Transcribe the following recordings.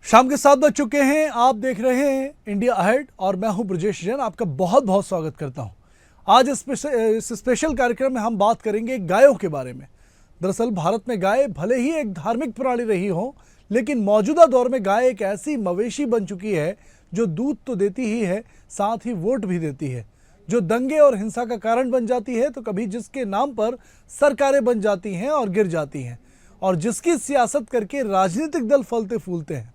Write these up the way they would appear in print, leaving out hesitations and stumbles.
शाम के 7 बज चुके हैं। आप देख रहे हैं इंडिया अहेड और मैं हूं ब्रजेश जैन। आपका बहुत बहुत स्वागत करता हूं। आज इस स्पेशल कार्यक्रम में हम बात करेंगे गायों के बारे में। दरअसल भारत में गाय भले ही एक धार्मिक प्राणी रही हो, लेकिन मौजूदा दौर में गाय एक ऐसी मवेशी बन चुकी है जो दूध तो देती ही है, साथ ही वोट भी देती है, जो दंगे और हिंसा का कारण बन जाती है तो कभी जिसके नाम पर सरकारें बन जाती हैं और गिर जाती हैं, और जिसकी सियासत करके राजनीतिक दल फलते फूलते हैं।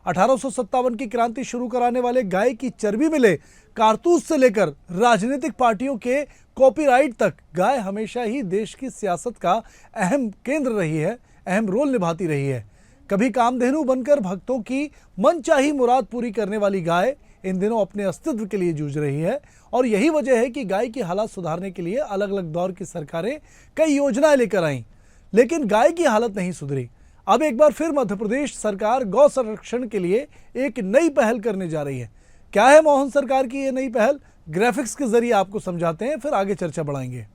1857 की क्रांति शुरू कराने वाले गाय की चर्बी मिले कारतूस से लेकर राजनीतिक पार्टियों के कॉपीराइट तक गाय हमेशा ही देश की सियासत का अहम केंद्र रही है, अहम रोल निभाती रही है। कभी कामधेनु बनकर भक्तों की मनचाही मुराद पूरी करने वाली गाय इन दिनों अपने अस्तित्व के लिए जूझ रही है, और यही वजह है कि गाय की हालत सुधारने के लिए अलग अलग दौर की सरकारें कई योजनाएं लेकर आईं, लेकिन गाय की हालत नहीं सुधरी। अब एक बार फिर मध्य प्रदेश सरकार गौ संरक्षण के लिए एक नई पहल करने जा रही है। क्या है मोहन सरकार की ये नई पहल, ग्राफिक्स के जरिए आपको समझाते हैं, फिर आगे चर्चा बढ़ाएंगे।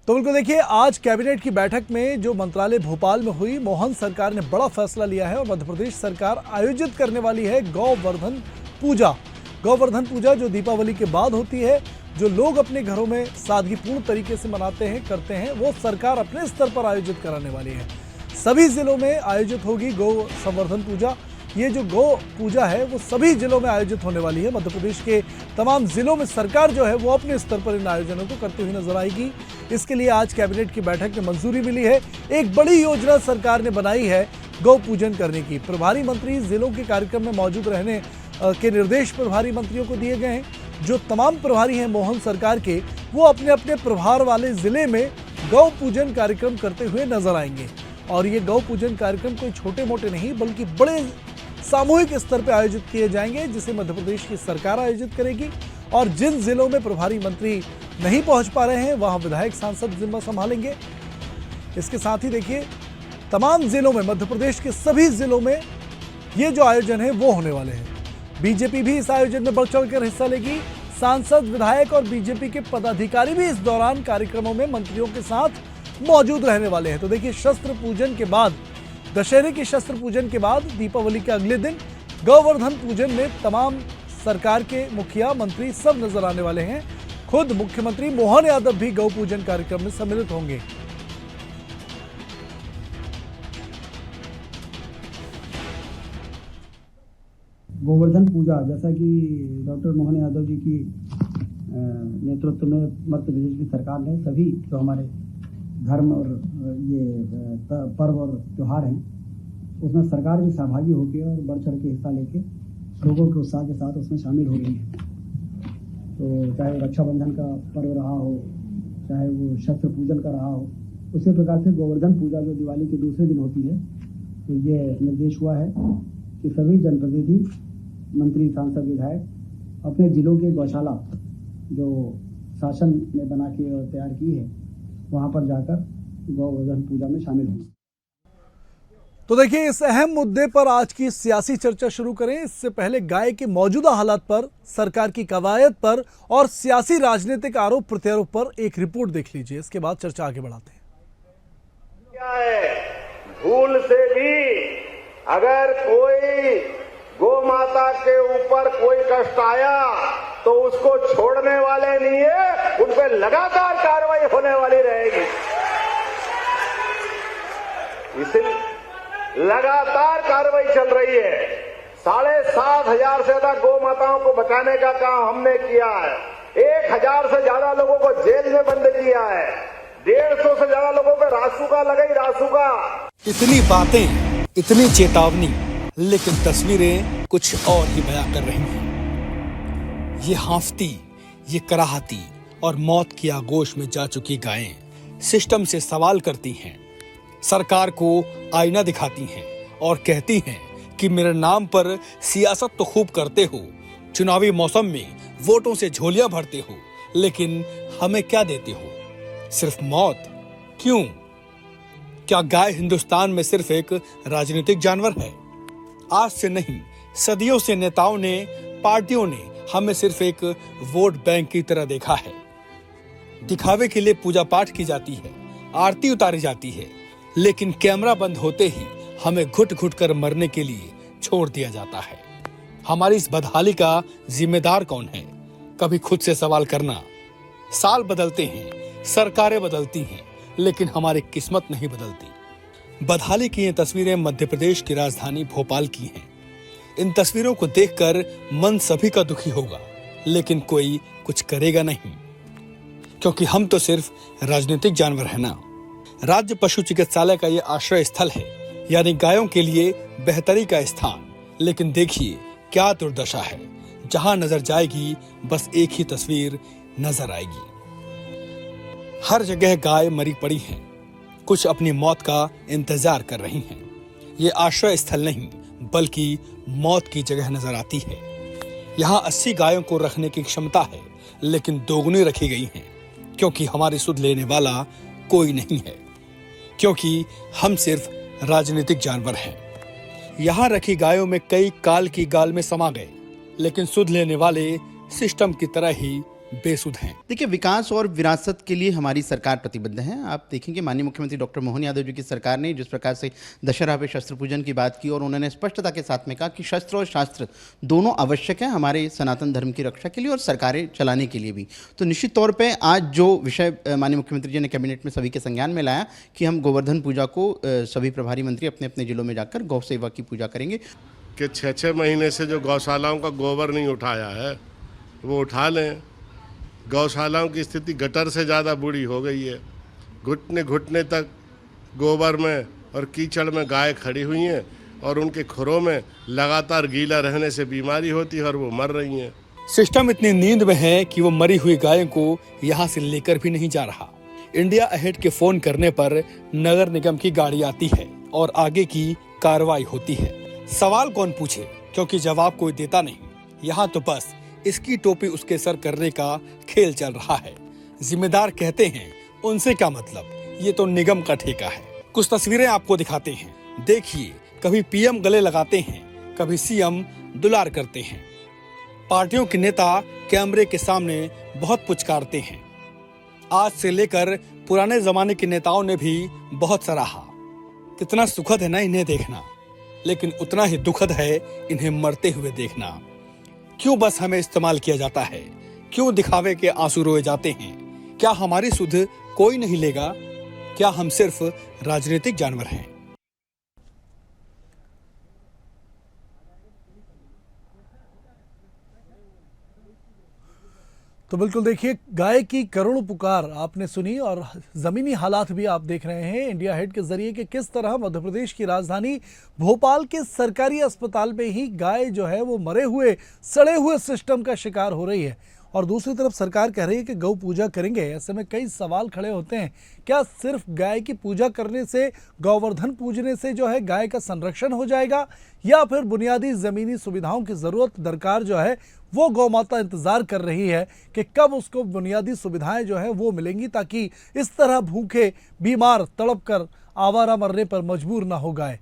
तो बिल्कुल देखिए, आज कैबिनेट की बैठक में जो मंत्रालय भोपाल में हुई, मोहन सरकार ने बड़ा फैसला लिया है और मध्य प्रदेश सरकार आयोजित करने वाली है गौवर्धन पूजा। गौवर्धन पूजा जो दीपावली के बाद होती है, जो लोग अपने घरों में सादगीपूर्ण तरीके से मनाते हैं, करते हैं, वो सरकार अपने स्तर पर आयोजित कराने वाली है। सभी जिलों में आयोजित होगी गौ संवर्धन पूजा। ये जो गौ पूजा है वो सभी जिलों में आयोजित होने वाली है। मध्य प्रदेश के तमाम जिलों में सरकार जो है वो अपने स्तर पर इन आयोजनों को करती हुई नजर आएगी। इसके लिए आज कैबिनेट की बैठक में मंजूरी मिली है। एक बड़ी योजना सरकार ने बनाई है गौ पूजन करने की। प्रभारी मंत्री जिलों के कार्यक्रम में मौजूद रहने के निर्देश प्रभारी मंत्रियों को दिए गए हैं। जो तमाम प्रभारी हैं मोहन सरकार के, वो अपने अपने प्रभार वाले जिले में गौ पूजन कार्यक्रम करते हुए नजर आएंगे। और ये गौ पूजन कार्यक्रम कोई छोटे मोटे नहीं बल्कि बड़े सामूहिक स्तर पर आयोजित किए जाएंगे, जिसे मध्य प्रदेश की सरकार आयोजित करेगी। और जिन जिलों में प्रभारी मंत्री नहीं पहुंच पा रहे हैं वहां विधायक सांसद जिम्मा संभालेंगे। इसके साथ ही देखिए, तमाम जिलों में, मध्य प्रदेश के सभी जिलों में ये जो आयोजन है वो होने वाले हैं। बीजेपी भी इस आयोजन में बढ़ चढ़कर हिस्सा लेगी। सांसद, विधायक और बीजेपी के पदाधिकारी भी इस दौरान कार्यक्रमों में मंत्रियों के साथ मौजूद रहने वाले हैं। तो देखिए, शस्त्र पूजन के बाद, दशहरे की शस्त्र पूजन के बाद दीपावली के अगले दिन गौवर्धन पूजन में तमाम सरकार के मुखिया, मंत्री सब नजर आने वाले हैं। खुद मुख्यमंत्री मोहन यादव भी गौ पूजन कार्यक्रम में सम्मिलित होंगे। गोवर्धन पूजा, जैसा कि डॉक्टर मोहन यादव जी की नेतृत्व में मध्य प्रदेश की सरकार ने सभी जो हमारे धर्म और ये पर्व और त्यौहार हैं, उसमें सरकार भी सहभागी होकर और बढ़ चढ़ के हिस्सा लेके लोगों के उत्साह के साथ उसमें शामिल हो रही है। तो चाहे रक्षाबंधन का पर्व रहा हो, चाहे वो शस्त्र पूजन का रहा हो, उसी प्रकार से गोवर्धन पूजा जो दिवाली के दूसरे दिन होती है, तो ये निर्देश हुआ है कि सभी जनप्रतिनिधि, मंत्री, सांसद, विधायक अपने जिलों के गौशाला जो शासन ने बना के और तैयार की है, वहां पर जाकर गौवर्धन पूजा में शामिल हों। तो देखिए, इस अहम मुद्दे पर आज की सियासी चर्चा शुरू करें। इससे पहले गाय के मौजूदा हालात पर, सरकार की कवायद पर और सियासी राजनीतिक आरोप प्रत्यारोप पर एक रिपोर्ट देख लीजिए। इसके बाद चर्चा आगे बढ़ाते हैं। क्या है, भूल से भी अगर कोई गौ माता के ऊपर कोई कष्ट आया तो उसको छोड़ने वाले नहीं है, उन पर लगातार कार्रवाई होने वाली रहेगी। इसलिए लगातार कार्रवाई चल रही है। 7,500 से ज्यादा गौ माताओं को बचाने का काम हमने किया है। 1,000 से ज्यादा लोगों को जेल में बंद किया है। 150 से ज्यादा लोगों पे रासुका लगाई, रासुका। इतनी बातें, इतनी चेतावनी, लेकिन तस्वीरें कुछ और ही बयां कर रही हैं। ये हांफती, ये कराहती और मौत की आगोश में जा चुकी गायें सिस्टम से सवाल करती हैं, सरकार को आईना दिखाती हैं और कहती हैं कि मेरे नाम पर सियासत तो खूब करते हो, चुनावी मौसम में वोटों से झोलियां भरते हो, लेकिन हमें क्या देते हो? सिर्फ मौत। क्यों? क्या गाय हिंदुस्तान में सिर्फ एक राजनीतिक जानवर है? आज से नहीं, सदियों से नेताओं ने, पार्टियों ने हमें सिर्फ एक वोट बैंक की तरह देखा है। दिखावे के लिए पूजा पाठ की जाती है, आरती उतारी जाती है, लेकिन कैमरा बंद होते ही हमें घुट घुट कर मरने के लिए छोड़ दिया जाता है। हमारी इस बदहाली का जिम्मेदार कौन है? कभी खुद से सवाल करना। साल बदलते हैं, सरकारें बदलती हैं, लेकिन हमारी किस्मत नहीं बदलती। बदहाली की ये तस्वीरें मध्य प्रदेश की राजधानी भोपाल की हैं। इन तस्वीरों को देखकर मन सभी का दुखी होगा, लेकिन कोई कुछ करेगा नहीं, क्योंकि हम तो सिर्फ राजनीतिक जानवर हैं ना। राज्य पशु चिकित्सालय का ये आश्रय स्थल है, यानी गायों के लिए बेहतरी का स्थान। लेकिन देखिए क्या दुर्दशा है। जहां नजर जाएगी बस एक ही तस्वीर नजर आएगी। हर जगह गाय मरी पड़ी हैं, कुछ अपनी मौत का इंतजार कर रही हैं। ये आश्रय स्थल नहीं बल्कि मौत की जगह नजर आती है। यहाँ 80 गायों को रखने की क्षमता है, लेकिन दोगुनी रखी गई हैं, क्योंकि हमारी सुध लेने वाला कोई नहीं है, क्योंकि हम सिर्फ राजनीतिक जानवर हैं। यहाँ रखी गायों में कई काल की गाल में समा गए, लेकिन सुध लेने वाले सिस्टम की तरह ही बेसुध हैं। देखिए, विकास और विरासत के लिए हमारी सरकार प्रतिबद्ध है। आप देखेंगे माननीय मुख्यमंत्री डॉक्टर मोहन यादव जी की सरकार ने जिस प्रकार से दशहरा पे शस्त्र पूजन की बात की और उन्होंने स्पष्टता के साथ में कहा कि शस्त्र और शास्त्र दोनों आवश्यक है हमारे सनातन धर्म की रक्षा के लिए और सरकारें चलाने के लिए भी। तो निश्चित तौर पर आज जो विषय माननीय मुख्यमंत्री जी ने कैबिनेट में सभी के संज्ञान में लाया कि हम गोवर्धन पूजा को सभी प्रभारी मंत्री अपने अपने जिलों में जाकर गौ सेवा की पूजा करेंगे। कि 6-6 महीने से जो गौशालाओं का गोबर नहीं उठाया है वो उठा लें। गौशालाओं की स्थिति गटर से ज़्यादा बुरी हो गई है। घुटने घुटने तक गोबर में और कीचड़ में गाय खड़ी हुई हैं और उनके खुरों में लगातार गीला रहने से बीमारी होती है और वो मर रही हैं। सिस्टम इतनी नींद में है कि वो मरी हुई गायों को यहाँ से लेकर भी नहीं जा रहा। इंडिया अहेड के फोन करने पर नगर निगम की गाड़ी आती है और आगे की कार्रवाई होती है। सवाल कौन पूछे, क्योंकि जवाब कोई देता नहीं। यहाँ तो बस इसकी टोपी उसके सर करने का खेल चल रहा है। जिम्मेदार कहते हैं, उनसे क्या मतलब, ये तो निगम का ठेका है। कुछ तस्वीरें आपको दिखाते हैं, देखिए। कभी पीएम गले लगाते हैं, कभी सीएम दुलार करते हैं। पार्टियों के नेता कैमरे के सामने बहुत पुचकारते हैं। आज से लेकर पुराने जमाने के नेताओं ने भी बहुत सराहा। कितना सुखद है ना इन्हें देखना, लेकिन उतना ही दुखद है इन्हें मरते हुए देखना। क्यों बस हमें इस्तेमाल किया जाता है? क्यों दिखावे के आंसू रोए जाते हैं? क्या हमारी सुध कोई नहीं लेगा? क्या हम सिर्फ राजनीतिक जानवर हैं? तो बिल्कुल देखिए, गाय की करुण पुकार आपने सुनी और ज़मीनी हालात भी आप देख रहे हैं इंडिया हेड के जरिए कि किस तरह मध्य प्रदेश की राजधानी भोपाल के सरकारी अस्पताल में ही गाय जो है वो मरे हुए सड़े हुए सिस्टम का शिकार हो रही है। और दूसरी तरफ सरकार कह रही है कि गौ पूजा करेंगे। ऐसे में कई सवाल खड़े होते हैं, क्या सिर्फ गाय की पूजा करने से, गोवर्धन पूजने से जो है गाय का संरक्षण हो जाएगा, या फिर बुनियादी ज़मीनी सुविधाओं की ज़रूरत दरकार जो है वो गौ माता इंतज़ार कर रही है कि कब उसको बुनियादी सुविधाएं जो है वो मिलेंगी, ताकि इस तरह भूखे बीमार तड़प कर आवारा मरने पर मजबूर ना हो गाय।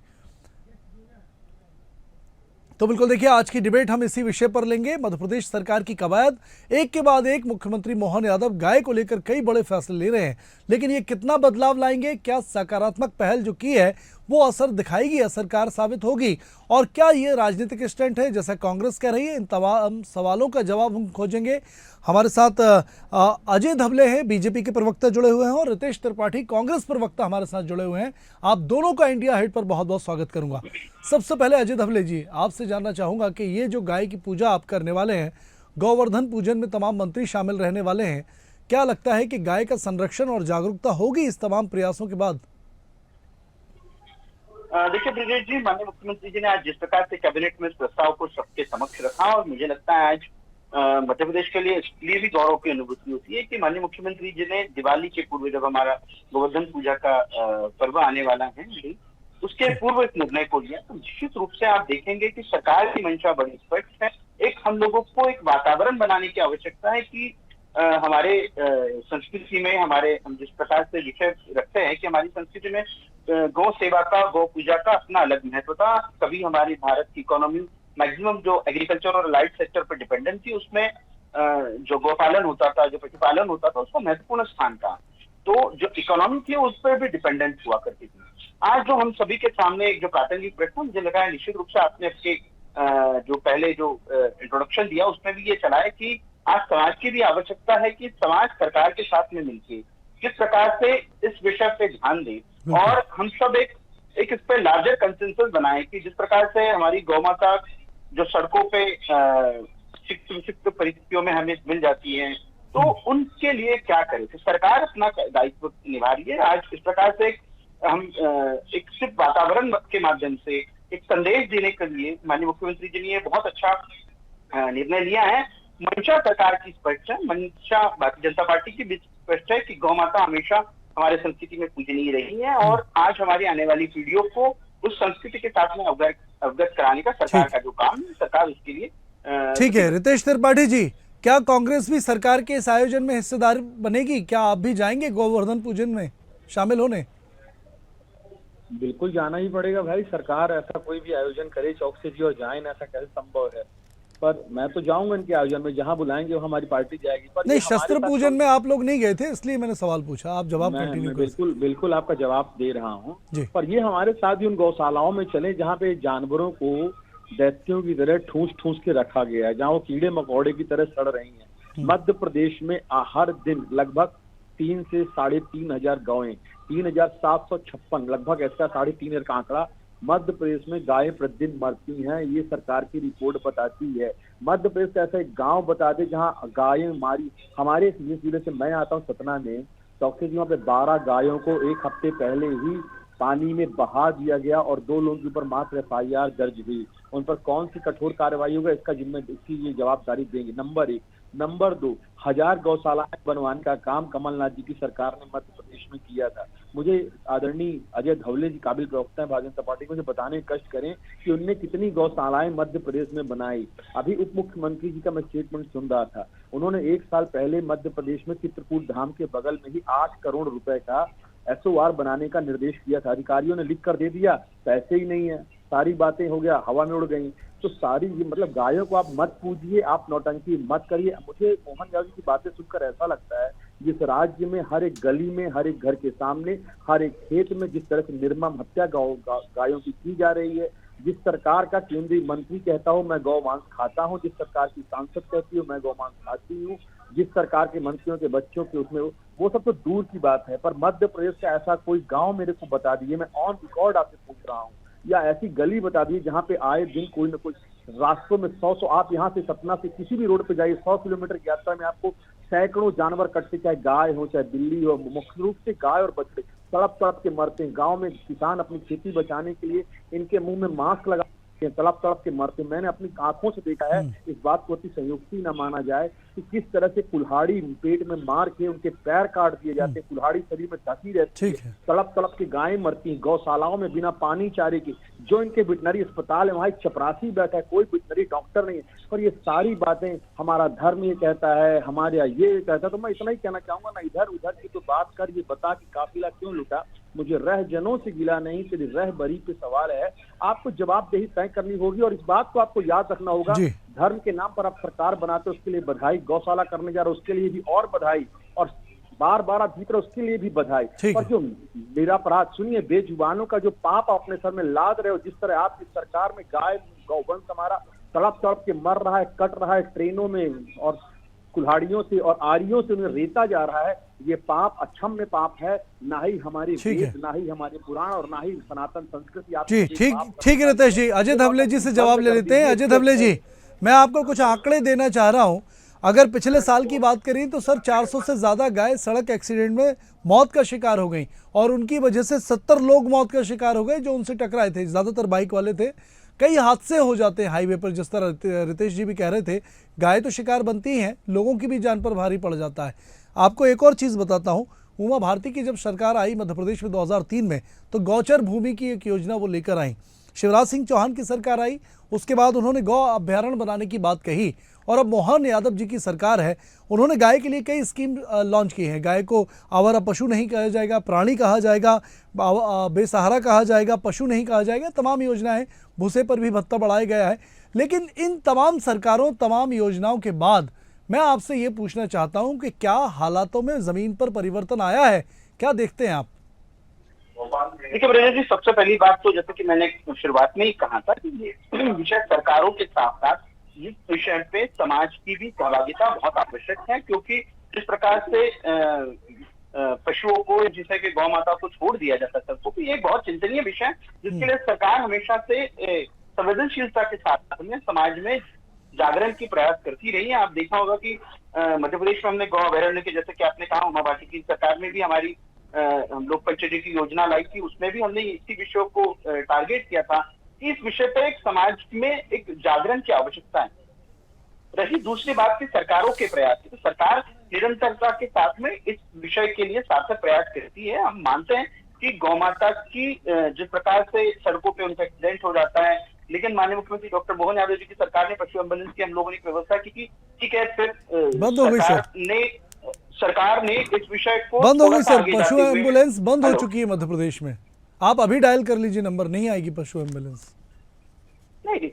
तो बिल्कुल देखिए, आज की डिबेट हम इसी विषय पर लेंगे। मध्य प्रदेश सरकार की कवायद, एक के बाद एक मुख्यमंत्री मोहन यादव गाय को लेकर कई बड़े फैसले ले रहे हैं, लेकिन ये कितना बदलाव लाएंगे? क्या सकारात्मक पहल जो की है वो असर दिखाएगी, असरकार साबित होगी? और क्या ये राजनीतिक स्टंट है जैसा कांग्रेस कह रही है? इन तमाम सवालों का जवाब हम खोजेंगे। हमारे साथ अजय धबले हैं, बीजेपी के प्रवक्ता जुड़े हुए हैं, और रितेश त्रिपाठी कांग्रेस प्रवक्ता हमारे साथ जुड़े हुए हैं। आप दोनों का इंडिया हेड पर बहुत बहुत स्वागत करूंगा। सबसे पहले अजय धबले जी, आपसे जानना चाहूंगा कि ये जो गाय की पूजा आप करने वाले हैं, गोवर्धन पूजन में तमाम मंत्री शामिल रहने वाले हैं, क्या लगता है कि गाय का संरक्षण और जागरूकता होगी इस तमाम प्रयासों के बाद? देखिए ब्रिजेश जी, माननीय मुख्यमंत्री जी ने आज जिस प्रकार से कैबिनेट में इस प्रस्ताव को सबके समक्ष रखा, और मुझे लगता है आज मध्य प्रदेश के लिए इसलिए भी गौरव की अनुभूति होती है कि माननीय मुख्यमंत्री जी ने दिवाली के पूर्व, जब हमारा गोवर्धन पूजा का पर्व आने वाला है, उसके पूर्व इस निर्णय को लिया। तो निश्चित रूप से आप देखेंगे कि सरकार की मंशा बड़ी स्पष्ट है। एक हम लोगों को एक वातावरण बनाने की आवश्यकता है कि हमारे संस्कृति में, हम जिस प्रकार से विषय रखते हैं कि हमारी संस्कृति में गौ सेवा का, गौ पूजा का अपना अलग महत्व था। कभी हमारी भारत की इकोनॉमी मैक्सिमम जो एग्रीकल्चर और लाइट सेक्टर पर डिपेंडेंट थी, उसमें जो गौपालन होता था, जो पशुपालन होता था, उसका महत्वपूर्ण स्थान था। तो जो इकोनॉमी थी उस पर भी डिपेंडेंट हुआ करती थी। आज जो हम सभी के सामने एक जो प्रासंगिक प्रश्न, मुझे लगा है निश्चित रूप से आपने आपके जो पहले जो इंट्रोडक्शन दिया उसमें भी ये चला है कि आज समाज की भी आवश्यकता है कि समाज सरकार के साथ में मिलकर किस प्रकार से इस विषय पे ध्यान दे और हम सब एक इस पे लार्जर कंसेंसस बनाए कि जिस प्रकार से हमारी गौ माता जो सड़कों पे विक्षिप्त परिस्थितियों में हमें मिल जाती है, तो उनके लिए क्या करें। तो सरकार अपना दायित्व निभा रही है। आज इस प्रकार से हम एक सिर्फ वातावरण के माध्यम से एक संदेश देने के लिए माननीय मुख्यमंत्री जी ने ये बहुत अच्छा निर्णय लिया है। मंशा सरकार की स्पष्ट है, मंशा भारतीय जनता पार्टी की भी स्पष्ट है कि गौ माता हमेशा हमारे संस्कृति में पूजनीय रही है और आज हमारी आने वाली पीढ़ियों को उस संस्कृति के साथ में अवगत कराने का सरकार का जो काम है, सरकार उसके लिए ठीक है। रितेश त्रिपाठी जी, क्या कांग्रेस भी सरकार के इस आयोजन में हिस्सेदार बनेगी? क्या आप भी जाएंगे गोवर्धन पूजन में शामिल होने? बिल्कुल जाना ही पड़ेगा भाई। सरकार ऐसा कोई भी आयोजन करे चौक से जी और जाए ना, ऐसा कैसे संभव है। पर मैं तो जाऊंगा इनके आयोजन में, जहां बुलाएंगे वो हमारी पार्टी जाएगी। पर नहीं, शस्त्र पूजन में आप लोग नहीं गए थे, इसलिए मैंने सवाल पूछा। आप जवाब कंटिन्यू करें। बिल्कुल आपका जवाब दे रहा हूँ। पर ये हमारे साथ भी उन गौशालाओं में चले जहाँ पे जानवरों को दैत्यों की तरह ठूस ठूस के रखा गया है, जहाँ वो कीड़े मकोड़े की तरह सड़ रही हैं। मध्य प्रदेश में हर दिन लगभग 3 से 3,500 गायें, 3,756 लगभग ऐसा 3,500 का आंकड़ा मध्य प्रदेश में गायें प्रतिदिन मरती हैं। ये सरकार की रिपोर्ट बताती है। मध्य प्रदेश का ऐसा एक गांव बता दे जहां गायें मारी। हमारे जिले से मैं आता हूं सतना में, चौके जी, वहाँ पे 12 गायों को एक हफ्ते पहले ही पानी में बहा दिया गया और 2 लोगों के ऊपर मात्र FIR दर्ज हुई। उन पर कौन सी कठोर कार्रवाई होगा इसकी ये जवाबदारी देंगे। नंबर 1। नंबर 2, 1000 गौशालाएं बनवाने का काम कमलनाथ जी की सरकार ने मध्य प्रदेश में किया था। मुझे आदरणीय अजय धवले जी, काबिल प्रवक्ता है भारतीय जनता पार्टी, मुझे बताने कष्ट करें कि उनने कितनी गौशालाएं मध्य प्रदेश में बनाई। अभी उप मुख्यमंत्री जी का मैं स्टेटमेंट सुन रहा था, उन्होंने 1 साल पहले मध्य प्रदेश में चित्रकूट धाम के बगल में ही 8 करोड़ रुपए का SOR बनाने का निर्देश किया था। अधिकारियों ने लिख कर दे दिया, पैसे ही नहीं है, सारी बातें हो गया, हवा में उड़ गई। तो सारी ये मतलब गायों को आप मत पूजिए, आप नौटंकी मत करिए। मुझे मोहन यादव की बातें सुनकर ऐसा लगता है जिस राज्य में हर एक गली में, हर एक घर के सामने, हर एक खेत में जिस तरह से निर्मम हत्या गायों की जा रही है, जिस सरकार का केंद्रीय मंत्री कहता हूँ मैं गौ मांस खाता हूँ, जिस सरकार की सांसद कहती हूँ मैं गौ मांस खाती हूँ, जिस सरकार के मंत्रियों के बच्चों के उसमें वो सब तो दूर की बात है। पर मध्य प्रदेश का ऐसा कोई गांव मेरे को बता दीजिए, मैं ऑन रिकॉर्ड आपसे पूछ रहा हूँ, या ऐसी गली बता दीजिए जहाँ पे आए दिन कोई न कोई रास्तों में 100 आप यहाँ से सतना से किसी भी रोड पे जाइए, 100 किलोमीटर की यात्रा में आपको सैकड़ों जानवर कटते, चाहे गाय हो चाहे बिल्ली हो। मुख्य रूप से गाय और बछड़े तड़प तड़प के मरते हैं। गाँव में किसान अपनी खेती बचाने के लिए इनके मुंह में मास्क लगा तड़प तड़प के मरते। मैंने अपनी आंखों से देखा है। इस बात को अति संयुक्ति न माना जाए कि किस तरह से कुल्हाड़ी पेट में मार के उनके पैर काट दिए जाते हैं, कुल्हाड़ी शरीर में ढकी रहती है, तड़प तड़प के गायें मरती हैं गौशालाओं में बिना पानी चारे के। जो इनके वेटनरी अस्पताल है वहाँ एक चपरासी बैठा है, कोई वेटनरी डॉक्टर नहीं है। पर ये सारी बातें हमारा धर्म ये कहता है, हमारे यहाँ ये कहता है। तो मैं इतना ही कहना चाहूंगा, ना इधर उधर की तो बात कर, ये बता कि काफिला क्यों लुटा। मुझे रह जनों से गिला नहीं, तेरी रह बरी पे सवाल है। आपको जवाबदेही तय करनी होगी और इस बात को आपको याद रखना होगा। धर्म के नाम पर आप सरकार बनाते हो, उसके लिए बधाई। गौशाला करने जा रहे हो उसके लिए भी और बधाई, और बार बार आप जीत रहे हो उसके लिए भी बधाई। और जो निरापराध, सुनिए, बेजुबानों का जो पाप अपने सर में लाद रहे हो, जिस तरह आपकी सरकार में गाय गौवंश हमारा तड़प तड़प के मर रहा है, कट रहा है ट्रेनों में और कुल्हाड़ियों से और आरियों से उन्हें रेता जा रहा है, ये पाप अक्षम्य पाप है। ना ही हमारे वेद, ना ही हमारे पुराण और ना ही सनातन संस्कृति। जी ठीक है रितेश जी। अजय धवले जी से जवाब ले लेते हैं। अजय धवले जी, मैं आपको कुछ आंकड़े देना चाह रहा हूं। अगर पिछले साल की बात करें तो सर 400 से ज्यादा गाय सड़क एक्सीडेंट में मौत का शिकार हो गई और उनकी वजह से 70 लोग मौत का शिकार हो गए जो उनसे टकराए थे, ज्यादातर बाइक वाले थे। कई हादसे हो जाते हैं हाईवे पर, जिस तरह रितेश जी भी कह रहे थे। गाय तो शिकार बनती हैं, लोगों की भी जान पर भारी पड़ जाता है। आपको एक और चीज़ बताता हूँ, उमा भारती की जब सरकार आई मध्य प्रदेश में 2003 में, तो गौचर भूमि की एक योजना वो लेकर आई। शिवराज सिंह चौहान की सरकार आई, उसके बाद उन्होंने गौ अभ्यारण्य बनाने की बात कही और अब मोहन यादव जी की सरकार है, उन्होंने गाय के लिए कई स्कीम लॉन्च की हैं। गाय को आवारा पशु नहीं कहा जाएगा, प्राणी कहा जाएगा, बेसहारा कहा जाएगा, पशु नहीं कहा जाएगा, तमाम योजनाएं। भूसे पर भी भत्ता बढ़ाया गया है। लेकिन इन तमाम सरकारों, तमाम योजनाओं के बाद मैं आपसे ये पूछना चाहता हूं कि क्या हालातों में ज़मीन पर परिवर्तन आया है? क्या देखते हैं आप? देखिए ब्रजेश जी, सबसे पहली बात तो जैसे कि मैंने शुरुआत में ही कहा था कि ये विषय सरकारों के साथ साथ इस विषय पे समाज की भी सहभागिता बहुत आवश्यक है, क्योंकि जिस प्रकार से पशुओं को, जिसे कि गौ माता को छोड़ दिया जाता है सबको, ये एक बहुत चिंतनीय विषय है जिसके लिए सरकार हमेशा से संवेदनशीलता के साथ में समाज में जागरण की प्रयास करती रही है। आप देखा होगा कि मध्य प्रदेश में हमने गौ अभयारण्य के, जैसे कि आपने कहा, उमा भारती की सरकार में भी हमारी हम लोग पंचायती की योजना लाई थी, उसमें भी हमने इसी विषयों को टारगेट किया था कि इस विषय पे एक समाज में एक जागरण की आवश्यकता है। रही दूसरी बात की सरकारों के प्रयास की, तो सरकार निरंतरता के साथ में इस विषय के लिए सार्थक प्रयास करती है। हम मानते हैं कि गौ माता की जिस प्रकार से सड़कों पे उनका एक्सीडेंट हो जाता है, लेकिन माननीय मुख्यमंत्री डॉक्टर मोहन यादव जी की सरकार ने पशु एम्बुलेंस की हम लोगों ने व्यवस्था की थी। ठीक है, फिर बंद हो गई सरकार ने इस विषय को बंद हो गई सर। पशु एम्बुलेंस बंद हो चुकी है मध्य प्रदेश में। आप अभी डायल कर लीजिए नंबर, नहीं आएगी पशु एम्बुलेंस। नहीं,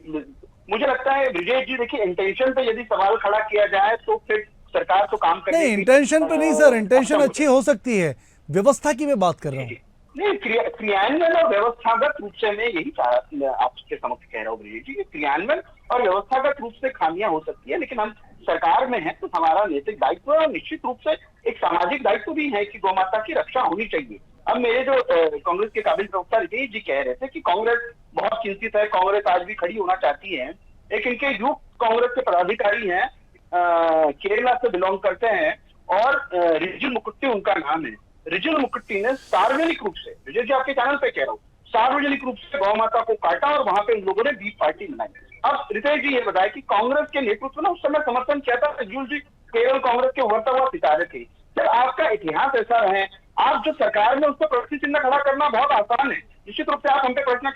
मुझे लगता है ब्रिजेश जी, देखिए इंटेंशन पे यदि सवाल खड़ा किया जाए तो फिर सरकार तो काम करेगी। नहीं, इंटेंशन पे नहीं सर, इंटेंशन अच्छी हो सकती है, व्यवस्था की मैं बात कर रहा हूँ। नहीं, क्रियान्वयन और व्यवस्थागत रूप से मैं यही आपके समक्ष कह रहा हूँ ब्रिजेश जी, क्रियान्वयन और व्यवस्थागत रूप से खामियां हो सकती है, लेकिन हम सरकार में है तो हमारा नैतिक दायित्व और निश्चित रूप से एक सामाजिक दायित्व भी है कि गौ माता की रक्षा होनी चाहिए। अब मेरे जो कांग्रेस के काबिल प्रवक्ता रितेश जी कह रहे थे कि कांग्रेस बहुत चिंतित है, कांग्रेस आज भी खड़ी होना चाहती है। एक इनके यूथ कांग्रेस के पदाधिकारी हैं, केरला से बिलोंग करते हैं और रिजुल मुकुट्टी उनका नाम है। रिजुल मुकुट्टी ने सार्वजनिक रूप से, विजय जी आपके चैनल पे कह रहा हूँ, सार्वजनिक रूप से गौ माता को काटा और वहां पे उन लोगों ने बीफ पार्टी मनाई। अब रितेश जी ये बताया कि कांग्रेस के नेतृत्व ने उस समय समर्थन किया था। रिजुल जी केरल कांग्रेस के उभरता हुआ सितारे थे। जब आपका इतिहास ऐसा है, आप जो सरकार में उस पर प्रश्न चिन्ह खड़ा करना बहुत आसान है। निश्चित रूप से आप हम पे प्रश्न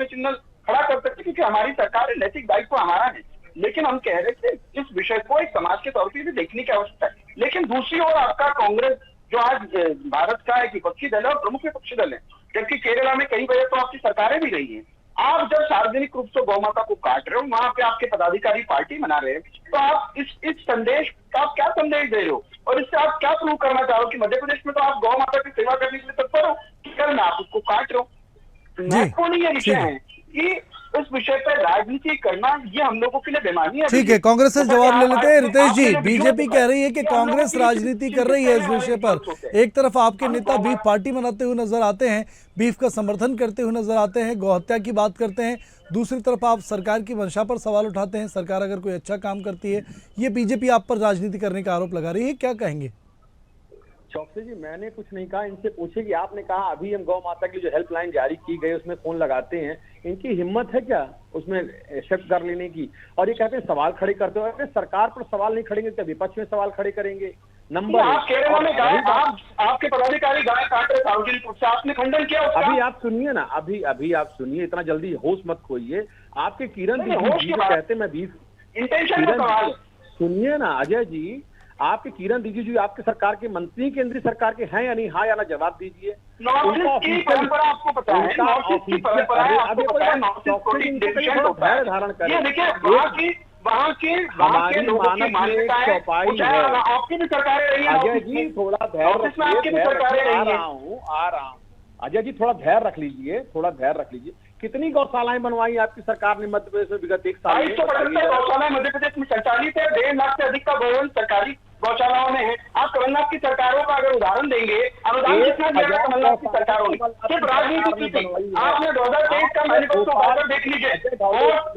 चिन्ह खड़ा कर सकते, क्योंकि हमारी सरकार है, नैतिक दायित्व हमारा है। लेकिन हम कह रहे थे इस विषय को एक समाज के तौर पर भी देखने की आवश्यकता है। लेकिन दूसरी ओर आपका कांग्रेस जो आज भारत का एक विपक्षी दल है और प्रमुख विपक्षी दल है, जबकि केरला में कई बजे तो आपकी सरकारें भी रही हैं। आप जब सार्वजनिक रूप से गौ माता को काट रहे हो, वहां पे आपके पदाधिकारी पार्टी मना रहे हैं, तो आप इस संदेश का आप क्या संदेश दे रहे हो और इससे आप क्या प्रूव करना चाहो कि मध्य प्रदेश में तो आप गौ माता की सेवा करने के लिए तत्पर हो, केरल में आप उसको काट रहे हो। महत्वपूर्ण ये विषय है कि इस विषय पर राजनीति करना ये हम लोगों के लिए बेमानी है। ठीक है, कांग्रेस से जवाब ले लेते हैं। रितेश जी, बीजेपी कह रही है कि कांग्रेस राजनीति कर रही है इस विषय पर। एक तरफ आपके नेता बीफ पार्टी मनाते हुए नजर आते हैं, बीफ का समर्थन करते हुए नजर आते हैं, गौ हत्या की बात करते हैं। दूसरी तरफ आप सरकार की मंशा पर सवाल उठाते हैं, सरकार अगर कोई अच्छा काम करती है। ये बीजेपी आप पर राजनीति करने का आरोप लगा रही है, क्या कहेंगे? चौकसी जी, मैंने कुछ नहीं कहा। इनसे पूछे कि आपने कहा अभी हम गौ माता की जो हेल्पलाइन जारी की गई उसमें फोन लगाते हैं, इनकी हिम्मत है क्या उसमें शक कर लेने की? और ये कहते हैं सवाल खड़े करते हो। सरकार पर सवाल नहीं खड़ेंगे तो विपक्ष में सवाल खड़े करेंगे। नंबर आप केरला में गाय, आपके पदाधिकारी गाय काट रहे सार्वजनिक रूप से, आपने खंडन किया उसका? अभी आप सुनिए ना, अभी आप सुनिए, इतना जल्दी होश मत खोइए। आपके किरण जी कहते मैं बीफ इंटेंशन का सवाल सुनिए ना अजय जी, आपके किरण रिजिजू आपके सरकार के मंत्री केंद्रीय सरकार के हैं या नहीं? हाँ या ना जवाब दीजिए। परंपरा आपको पता है, धारण करें। हमारी मानक चौपाई है। आपकी भी सरकारें रही है अजय जी, थोड़ा धैर्य आ रहा हूँ। अजय जी थोड़ा धैर्य रख लीजिए, थोड़ा धैर्य रख लीजिए। कितनी गौशालाएं बनवाई आपकी सरकार ने मध्य प्रदेश में विगत 1 साल में? गौशालाएं मध्य प्रदेश में संचालित है। 1.5 लाख से अधिक का गोवंश सरकारी गौशालाओं में है। आप कमलनाथ की सरकारों का अगर उदाहरण देंगे, अनुदान कितना दिया था कमलनाथ की सरकारों ने? सिर्फ राजनीति की थी। आपने 2023 का मैनिफेस्टो देख लीजिए,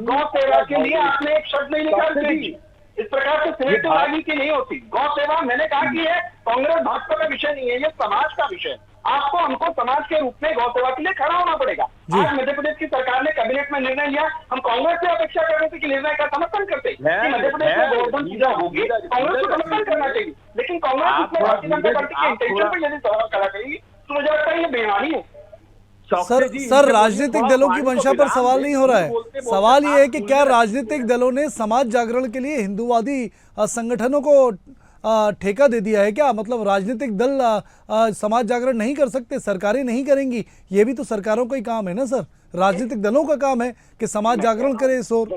गौ सेवा के लिए आपने एक शब्द नहीं निकाल दी। इस प्रकार से सिलेक्टिव राजनीति नहीं होती। गौ सेवा मैंने कहा कि है कांग्रेस भाजपा का विषय नहीं है, ये समाज का विषय है। आपको हमको समाज के रूप में गौ सेवा के लिए खड़ा होना पड़ेगा। आज मध्य प्रदेश की सरकार ने कैबिनेट में निर्णय लिया, हम कांग्रेस से अपेक्षा कर रहे थे कि निर्णय का समर्थन करते कि मध्य प्रदेश में गोवर्धन पूजा होगी, कांग्रेस को समर्थन करना चाहिए। लेकिन कांग्रेस उसमें भारतीय जनता पार्टी के इंटेंशन पर यदि सवाल खड़ा करेगी तो मुझे लगता है ये बेईमानी है। सर राजनीतिक दलों की मंशा पर सवाल नहीं हो रहा है। सवाल ये है कि क्या राजनीतिक दलों ने समाज जागरण के लिए हिंदूवादी संगठनों को ठेका दे दिया है क्या? मतलब राजनीतिक दल समाज जागरण नहीं कर सकते, सरकारें नहीं करेंगी? ये भी तो सरकारों का ही काम है ना सर, राजनीतिक दलों का काम है कि समाज जागरण करे इस ओर।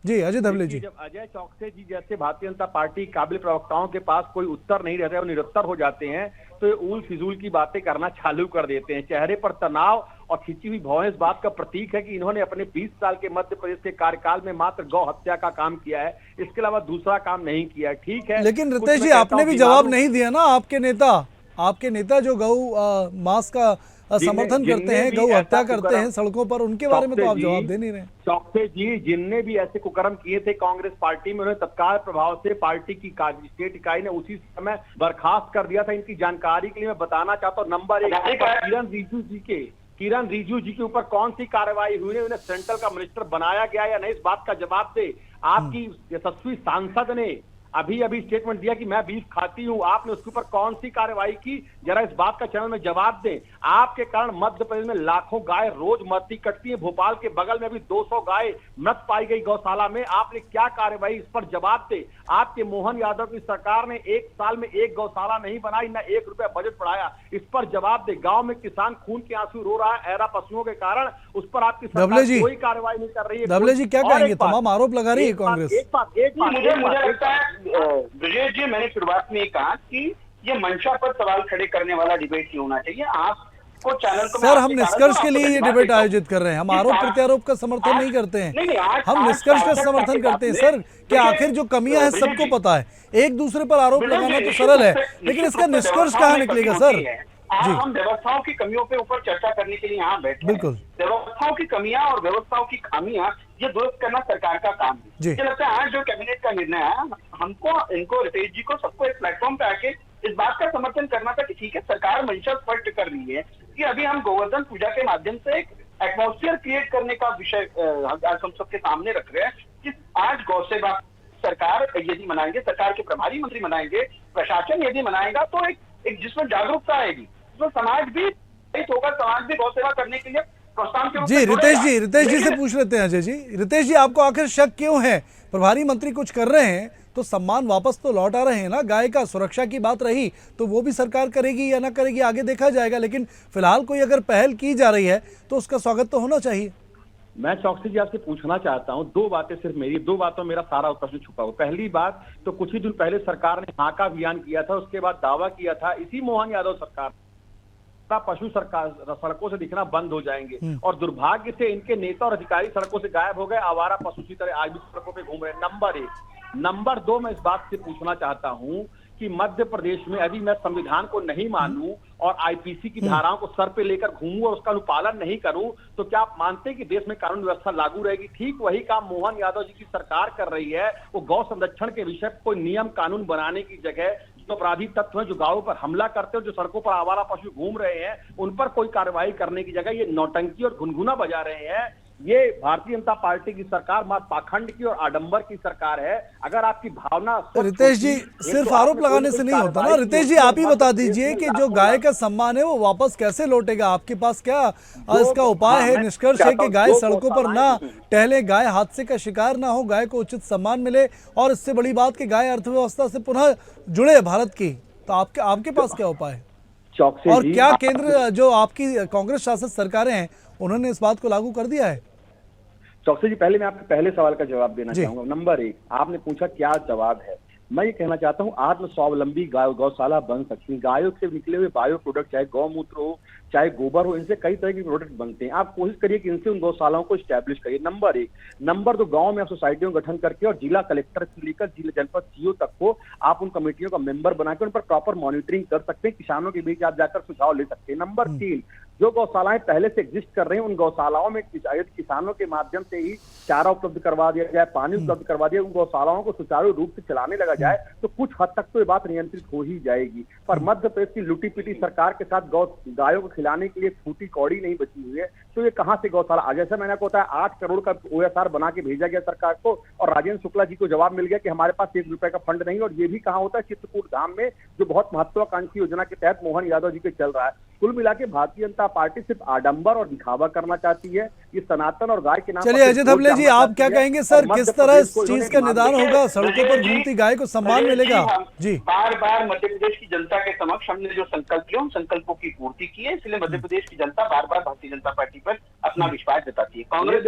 जी अजय धवले जी, जब अजय चौकसे जी जैसे भारतीय जनता पार्टी काबिल प्रवक्ताओं के पास कोई उत्तर नहीं रहता है और निरुत्तर हो जाते हैं, उल फिजूल की बातें करना चालू कर देते हैं। चेहरे पर तनाव और खिंची हुई भौहें इस बात का प्रतीक है कि इन्होंने अपने 20 साल के मध्य प्रदेश के कार्यकाल में मात्र गौ हत्या का काम किया है, इसके अलावा दूसरा काम नहीं किया है। ठीक है, लेकिन रितेश जी आपने भी जवाब नहीं दिया ना। आपके नेता जो गौ मांस का समर्थन करते हैं, गौ हत्या करते हैं सड़कों पर, उनके बारे में तो आप जवाब दे नहीं रहे। चौकसे जी जिनने भी ऐसे कुकर्म किए थे कांग्रेस पार्टी में, उन्हें तत्काल प्रभाव से पार्टी की स्टेट इकाई ने उसी समय बर्खास्त कर दिया था। इनकी जानकारी के लिए मैं बताना चाहता हूँ, नंबर 1 किरण रिजिजू जी के ऊपर कौन सी कार्रवाई हुई है, उन्हें सेंट्रल का मिनिस्टर बनाया गया या नहीं, इस बात का जवाब दे। आपकी यशस्वी सांसद ने अभी स्टेटमेंट दिया कि मैं बीफ खाती हूं, आपने उसके ऊपर कौन सी कार्रवाई की, जरा इस बात का चैनल में जवाब दें। आपके कारण मध्य प्रदेश में लाखों गाय रोज मरती कटती है। भोपाल के बगल में भी 200 गाय मृत पाई गई गौशाला में, आपने क्या कार्रवाई, इस पर जवाब दे। आपके मोहन यादव की सरकार ने 1 साल में 1 गौशाला नहीं बनाई, न 1 रुपया बजट बढ़ाया, इस पर जवाब दे। गांव में किसान खून के आंसू रो रहा है ऐरा पशुओं के कारण, उस पर आपकी सरकार कोई कार्रवाई नहीं कर रही है। डबले जी क्या कहेंगे, तमाम आरोप लगा रही है कांग्रेस। मुझे लगता है ब्रजेश जी, मैंने शुरुआत में कहा कि ये मंशा पर सवाल खड़े करने वाला डिबेट नहीं होना चाहिए। आपको चैनल को सर हम निष्कर्ष के लिए ये डिबेट आयोजित कर रहे हैं, हम आरोप प्रत्यारोप का समर्थन नहीं करते हैं, हम निष्कर्ष का समर्थन करते हैं सर कि आखिर जो कमियां हैं सबको पता है, एक दूसरे पर आरोप लगाना तो सरल है, लेकिन इसका निष्कर्ष कहाँ निकलेगा सर। आज हम व्यवस्थाओं की कमियों पे ऊपर चर्चा करने के लिए यहाँ बैठे। बिल्कुल, व्यवस्थाओं की कमियां और व्यवस्थाओं की खामियां ये दुरुस्त करना सरकार का काम है। मुझे लगता है आज जो कैबिनेट का निर्णय है, हमको इनको रितेश जी को सबको एक प्लेटफॉर्म पे आके इस बात का समर्थन करना था कि ठीक है, सरकार मंशा स्पष्ट कर रही है कि अभी हम गोवर्धन पूजा के माध्यम से एक एटमॉस्फेयर क्रिएट करने का विषय आज हम सबके सामने रख रहे हैं कि आज गौ सेवा सरकार यदि मनाएंगे, सरकार के प्रभारी मंत्री मनाएंगे, प्रशासन यदि मनाएगा तो एक जिसमें जागरूकता आएगी, तो समाज भी होगा, समाज भी गौ सेवा करने के लिए प्रोत्साहन के रूप में। रितेश जी से पूछ लेते हैं अजय जी। रितेश जी आपको आखिर शक क्यों है, प्रभारी मंत्री कुछ कर रहे हैं तो सम्मान वापस तो लौटा रहे हैं ना, गाय का सुरक्षा की बात रही तो वो भी सरकार करेगी या ना करेगी आगे देखा जाएगा, लेकिन फिलहाल कोई अगर पहल की जा रही है तो उसका स्वागत तो होना चाहिए। मैं चौकसी जी आपसे पूछना चाहता हूं, 2 बातें सिर्फ मेरी, 2 बातों मेरा सारा प्रश्न छुपा हुआ। पहली बात तो कुछ ही दिन पहले सरकार ने हाँ का अभियान किया था, उसके बाद दावा किया था इसी मोहन यादव सरकार पशु सरकार सड़कों से दिखना बंद हो जाएंगे, और दुर्भाग्य से इनके नेता और अधिकारी सड़कों से गायब हो गए, आवारा पशु की तरह आज भी सड़कों पे घूम रहे हैं। नंबर 1। नंबर 2, मैं इस बात से पूछना चाहता हूं कि मध्य प्रदेश में यदि मैं संविधान को नहीं मानूं और आईपीसी की धाराओं को सर पे लेकर घूमूं और उसका अनुपालन नहीं करूं, तो क्या आप मानते हैं कि देश में कानून व्यवस्था लागू रहेगी? ठीक वही काम मोहन यादव जी की सरकार कर रही है। वो गौ संरक्षण के विषय पर कोई नियम कानून बनाने की जगह जो अपराधी तत्व हैं, जो गांवों पर हमला करते हैं, जो सड़कों पर आवारा पशु घूम रहे हैं, उन पर कोई कार्रवाई करने की जगह ये नौटंकी और गुनगुना बजा रहे हैं। ये भारतीय जनता पार्टी की सरकार मात्र पाखंड की और आडंबर की सरकार है। अगर आपकी भावना रितेश जी सिर्फ आरोप लगाने से नहीं होता ना। रितेश जी आप ही बता दीजिए कि जो गाय का सम्मान है वो वापस कैसे लौटेगा, आपके पास क्या इसका उपाय है? निष्कर्ष है कि गाय सड़कों पर ना टहले, गाय हादसे का शिकार ना हो, गाय को उचित सम्मान मिले, और इससे बड़ी बात कि गाय अर्थव्यवस्था से पुनः जुड़े भारत की, तो आपके पास क्या उपाय है? और क्या केंद्र जो आपकी कांग्रेस शासित सरकारें हैं उन्होंने इस बात को लागू कर दिया है? चौकसी जी पहले मैं आपके पहले सवाल का जवाब देना चाहूंगा। नंबर 1, आपने पूछा क्या जवाब है। मैं ये कहना चाहता हूँ आत्म स्वावलंबी गौशाला बन सकती है। गायों से निकले हुए बायो प्रोडक्ट, चाहे गौमूत्र हो चाहे गोबर हो, इनसे कई तरह के प्रोडक्ट बनते हैं। आप कोशिश करिए कि इनसे उन गौशालाओं को स्टैब्लिश करिए। नंबर 1। नंबर 2, गांव में आप सोसाइटियों का गठन करके और जिला कलेक्टर से लेकर जिला जनपद सीओ तक को आप उन कमेटियों का मेंबर बनाकर उन पर प्रॉपर मॉनिटरिंग कर सकते हैं। किसानों के बीच आप जाकर सुझाव ले सकते हैं। नंबर 3, जो गौशालाएं पहले से एग्जिस्ट कर रही हैं उन गौशालाओं में किसानों के माध्यम से ही चारा उपलब्ध करवा दिया जाए, पानी उपलब्ध करवा दिया, उन गौशालाओं को सुचारू रूप से चलाने लगा जाए तो कुछ हद तक तो ये बात नियंत्रित हो ही जाएगी। पर मध्य प्रदेश की लुटी पिटी सरकार के साथ गायों को खिलाने के लिए फूटी कौड़ी नहीं बची हुई है, तो ये कहां से गौशाला? आज जैसे मैंने आपको बताया 8 करोड़ का OSR बना के भेजा गया सरकार को, और राजेंद्र शुक्ला जी को जवाब मिल गया कि हमारे पास 1 रुपए का फंड नहीं। और ये भी कहां होता है? चित्रकूट धाम में, जो बहुत महत्वाकांक्षी योजना के तहत मोहन यादव जी के चल रहा है। कुल मिला के भारतीय जनता पार्टी सिर्फ आडंबर और दिखावा करना चाहती है। ये सनातन और गाय के नाम। चलिए अजय धबले जी, आप क्या कहेंगे सर, किस तरह इस चीज का निदान होगा? सड़कों पर घूमती गाय को सम्मान मिलेगा? जी, बार बार मध्य प्रदेश की जनता के समक्ष हमने जो संकल्प लिए उन संकल्पों की पूर्ति की है, इसलिए मध्य प्रदेश की जनता बार बार भारतीय जनता पार्टी पर अपना विश्वास जताती है। कांग्रेस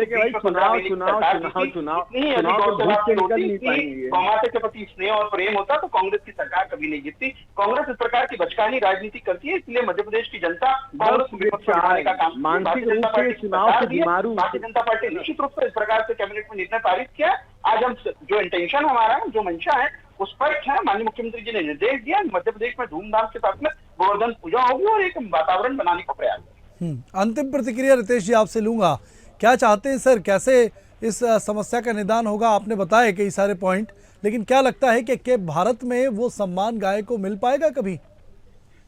गौमाता के प्रति स्नेह और प्रेम होता तो कांग्रेस की सरकार कभी नहीं जीतती। कांग्रेस इस प्रकार की बचकानी राजनीति करती है, इसलिए मध्य प्रदेश की जनता कांग्रेस को विपक्ष बनाने का काम, भारतीय जनता पार्टी निश्चित रूप से इस प्रकार से कैबिनेट में निर्णय पारित किया। आज हम जो इंटेंशन हमारा है, जो मंशा है, उस पर है। माननीय मुख्यमंत्री जी ने निर्देश दिया, मध्य प्रदेश में धूमधाम के साथ में गोवर्धन पूजा होगी और एक वातावरण बनाने का प्रयास है। अंतिम प्रतिक्रिया रितेश जी आपसे लूंगा, क्या चाहते हैं सर, कैसे इस समस्या का निदान होगा? आपने बताया कई सारे पॉइंट, लेकिन क्या लगता है कि भारत में वो सम्मान गाय को मिल पाएगा कभी?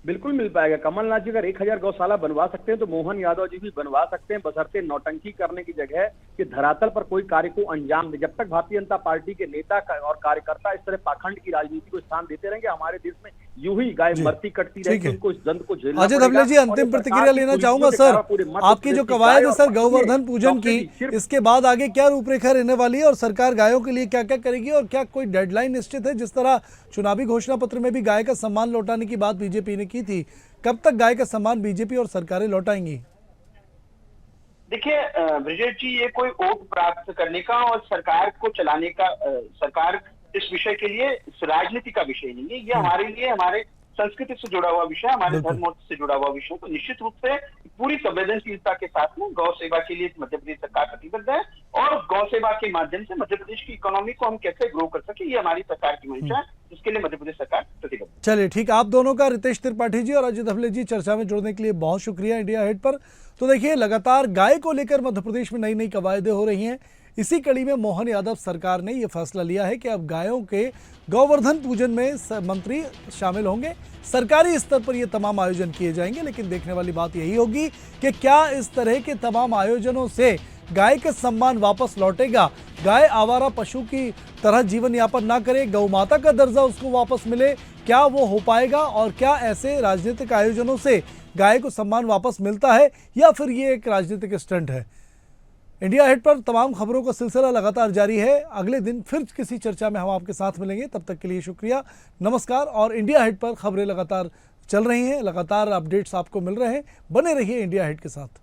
बिल्कुल मिल पाएगा। कमलनाथ जी अगर 1000 गौशाला बनवा सकते हैं तो मोहन यादव जी भी बनवा सकते हैं, बशर्ते नौटंकी करने की जगह कि धरातल पर कोई कार्य को अंजाम दे। जब तक भारतीय जनता पार्टी के नेता और कार्यकर्ता इस तरह पाखंड की राजनीति को स्थान देते रहेंगे, हमारे देश में यूं ही गाय मरती कटती रहेगी, उनको इस दंड को झेलना पड़ेगा। अजय धबले जी, अंतिम प्रतिक्रिया लेना चाहूंगा सर। आपकी जो कवायद है सर गौवर्धन पूजन की, इसके बाद आगे क्या रूपरेखा रहने वाली है और सरकार गायों के लिए क्या क्या करेगी, और क्या कोई डेडलाइन निश्चित है? जिस तरह चुनावी घोषणा पत्र में भी गाय का सम्मान लौटाने की बात बीजेपी ने की थी, कब तक गाय का सम्मान बीजेपी और सरकारें लौटाएंगी? देखिए ब्रिजेश जी, ये कोई वोट प्राप्त करने का और सरकार को चलाने का, सरकार इस विषय के लिए राजनीति का विषय नहीं है। ये हमारे लिए हमारे संस्कृति से जुड़ा हुआ विषय, हमारे धर्म से जुड़ा हुआ विषय। तो निश्चित रूप से पूरी संवेदनशीलता के साथ में गौ सेवा के लिए मध्य प्रदेश सरकार प्रतिबद्ध है, और गौ सेवा के माध्यम से मध्य प्रदेश की इकोनॉमी को हम कैसे ग्रो कर सके, ये हमारी सरकार की मंशा है, जिसके लिए मध्य प्रदेश सरकार प्रतिबद्ध। चलिए ठीक, आप दोनों का, रितेश त्रिपाठी जी और अजय धबले जी, चर्चा में जुड़ने के लिए बहुत शुक्रिया इंडिया हेड पर। तो देखिए, लगातार गाय को लेकर मध्य प्रदेश में नई नई कवायदें हो रही हैं। इसी कड़ी में मोहन यादव सरकार ने यह फैसला लिया है कि अब गायों के गौवर्धन पूजन में मंत्री शामिल होंगे। सरकारी स्तर पर ये तमाम आयोजन किए जाएंगे, लेकिन देखने वाली बात यही होगी कि क्या इस तरह के तमाम आयोजनों से गाय का सम्मान वापस लौटेगा, गाय आवारा पशु की तरह जीवन यापन ना करे, गौ माता का दर्जा उसको वापस मिले, क्या वो हो पाएगा? और क्या ऐसे राजनीतिक आयोजनों से गाय को सम्मान वापस मिलता है, या फिर ये एक राजनीतिक स्टंट है? इंडिया हेड पर तमाम खबरों का सिलसिला लगातार जारी है। अगले दिन फिर किसी चर्चा में हम आपके साथ मिलेंगे, तब तक के लिए शुक्रिया, नमस्कार। और इंडिया हेड पर खबरें लगातार चल रही हैं, लगातार अपडेट्स आपको मिल रहे हैं, बने रहिए इंडिया हेड के साथ।